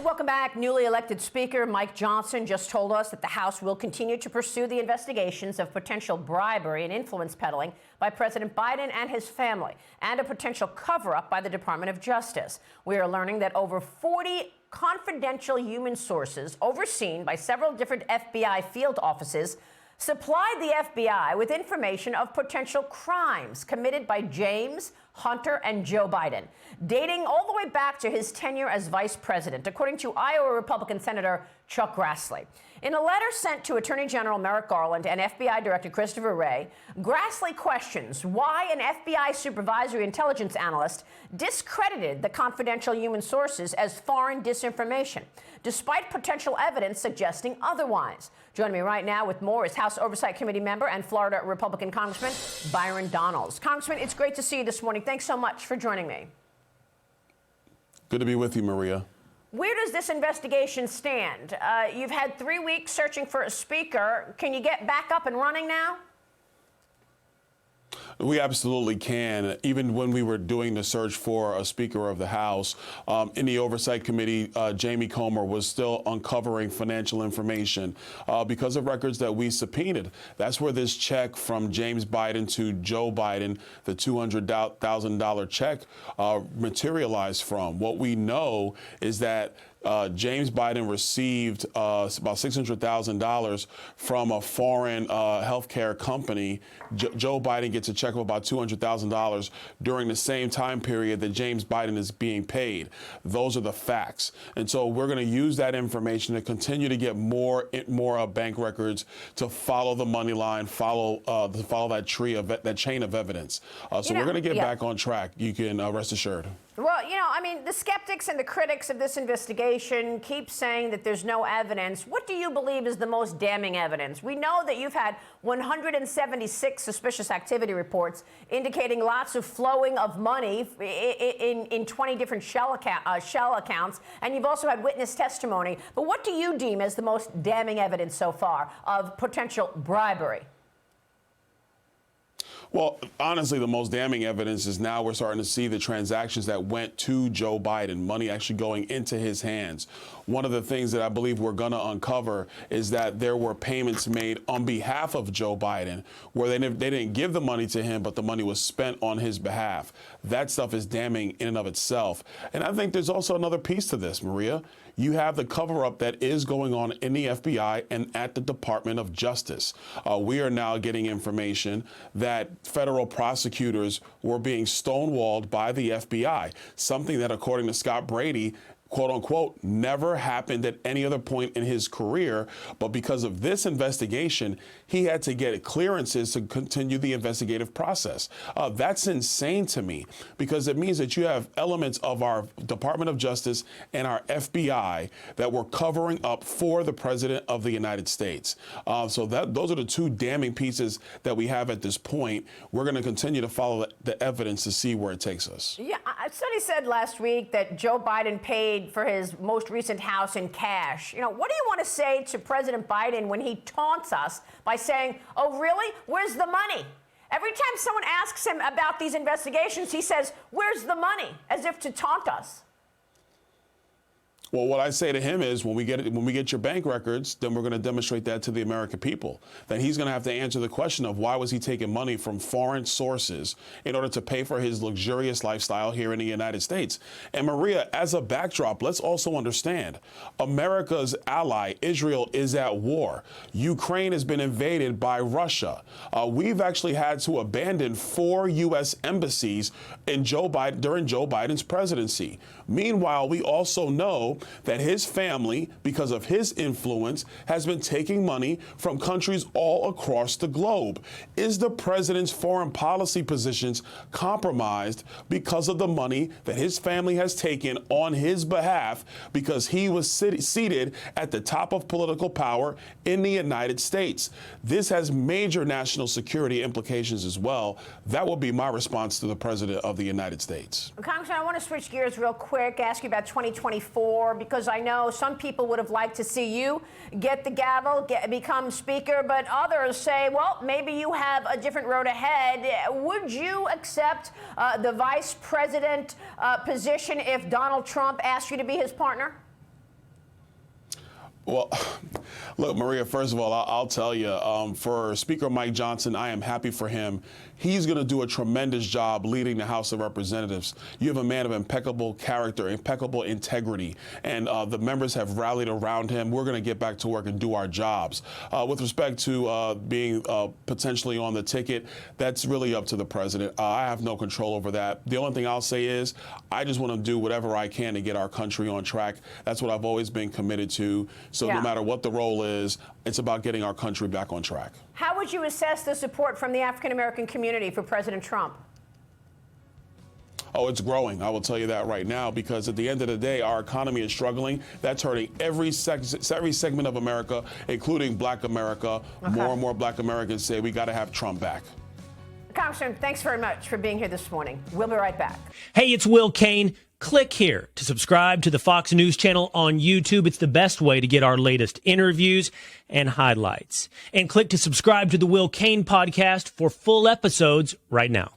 Welcome back. Newly elected Speaker Mike Johnson just told us that the House will continue to pursue the investigations of potential bribery and influence peddling by President Biden and his family, and a potential cover-up by the Department of Justice. We are learning that over 40 confidential human sources overseen by several different FBI field offices supplied the FBI with information of potential crimes committed by James, Hunter, and Joe Biden, dating all the way back to his tenure as vice president, according to Iowa Republican Senator Chuck Grassley. In a letter sent to Attorney General Merrick Garland and FBI Director Christopher Wray, Grassley questions why an FBI supervisory intelligence analyst discredited the confidential human sources as foreign disinformation, despite potential evidence suggesting otherwise. Joining me right now with more is House Oversight Committee member and Florida Republican Congressman Byron Donalds. Congressman, it's great to see you this morning. Thanks so much for joining me. Good to be with you, Maria. Where does this investigation stand? You've had 3 weeks searching for a speaker. Can you get back up and running now? We absolutely can. Even when we were doing the search for a Speaker of the House, in the Oversight Committee, Jamie Comer was still uncovering financial information because of records that we subpoenaed. That's where this check from James Biden to Joe Biden, the $200,000 check, materialized from. What we know is that James Biden received about $600,000 from a foreign healthcare company. Joe Biden gets a check of about $200,000 during the same time period that James Biden is being paid. Those are the facts. And so we're going to use that information to continue to get more bank records to follow the money line, follow that tree of that chain of evidence. So we're going to get back on track. You can rest assured. Well, I mean, the skeptics and the critics of this investigation keep saying that there's no evidence. What do you believe is the most damning evidence? We know that you've had 176 suspicious activity reports indicating lots of flowing of money in 20 different shell accounts, and you've also had witness testimony. But what do you deem as the most damning evidence so far of potential bribery? Well, honestly, the most damning evidence is now we're starting to see the transactions that went to Joe Biden, money actually going into his hands. One of the things that I believe we're going to uncover is that there were payments made on behalf of Joe Biden where they didn't give the money to him, but the money was spent on his behalf. That stuff is damning in and of itself. And I think there's also another piece to this, Maria. You have the cover-up that is going on in the FBI and at the Department of Justice. We are now getting information that federal prosecutors were being stonewalled by the FBI, something that, according to Scott Brady, quote unquote, never happened at any other point in his career. But because of this investigation, he had to get clearances to continue the investigative process. That's insane to me, because it means that you have elements of our Department of Justice and our FBI that were covering up for the President of the United States. So those are the two damning pieces that we have at this point. We're going to continue to follow the evidence to see where it takes us. Yeah, somebody said last week that Joe Biden paid for his most recent house in cash. What do you want to say to President Biden when he taunts us by saying, oh, really? Where's the money? Every time someone asks him about these investigations, he says, where's the money? As if to taunt us. Well, what I say to him is when we get your bank records, then we're going to demonstrate that to the American people. Then he's going to have to answer the question of why was he taking money from foreign sources in order to pay for his luxurious lifestyle here in the United States. And Maria, as a backdrop, let's also understand America's ally, Israel, is at war. Ukraine has been invaded by Russia. We've actually had to abandon 4 U.S. embassies during Joe Biden's presidency. Meanwhile, we also know that his family, because of his influence, has been taking money from countries all across the globe. Is the president's foreign policy positions compromised because of the money that his family has taken on his behalf because he was seated at the top of political power in the United States? This has major national security implications as well. That will be my response to the president of the United States. Congressman, I want to switch gears real quick, ask you about 2024. Because I know some people would have liked to see you get the gavel, become Speaker, but others say, well, maybe you have a different road ahead. Would you accept the vice president position if Donald Trump asked you to be his partner? Well, look, Maria, first of all, I'll tell you, for Speaker Mike Johnson, I am happy for him. He's going to do a tremendous job leading the House of Representatives. You have a man of impeccable character, impeccable integrity, and the members have rallied around him. We're going to get back to work and do our jobs. With respect to being potentially on the ticket, that's really up to the president. I have no control over that. The only thing I'll say is I just want to do whatever I can to get our country on track. That's what I've always been committed to. So no matter what the role is, it's about getting our country back on track. How would you assess the support from the African-American community for President Trump? Oh, it's growing. I will tell you that right now, because at the end of the day, our economy is struggling. That's hurting every segment of America, including Black America. Okay. More and more Black Americans say we got to have Trump back. Congressman, thanks very much for being here this morning. We'll be right back. Hey, it's Will Cain. Click here to subscribe to the Fox News channel on YouTube. It's the best way to get our latest interviews and highlights. And click to subscribe to the Will Cain podcast for full episodes right now.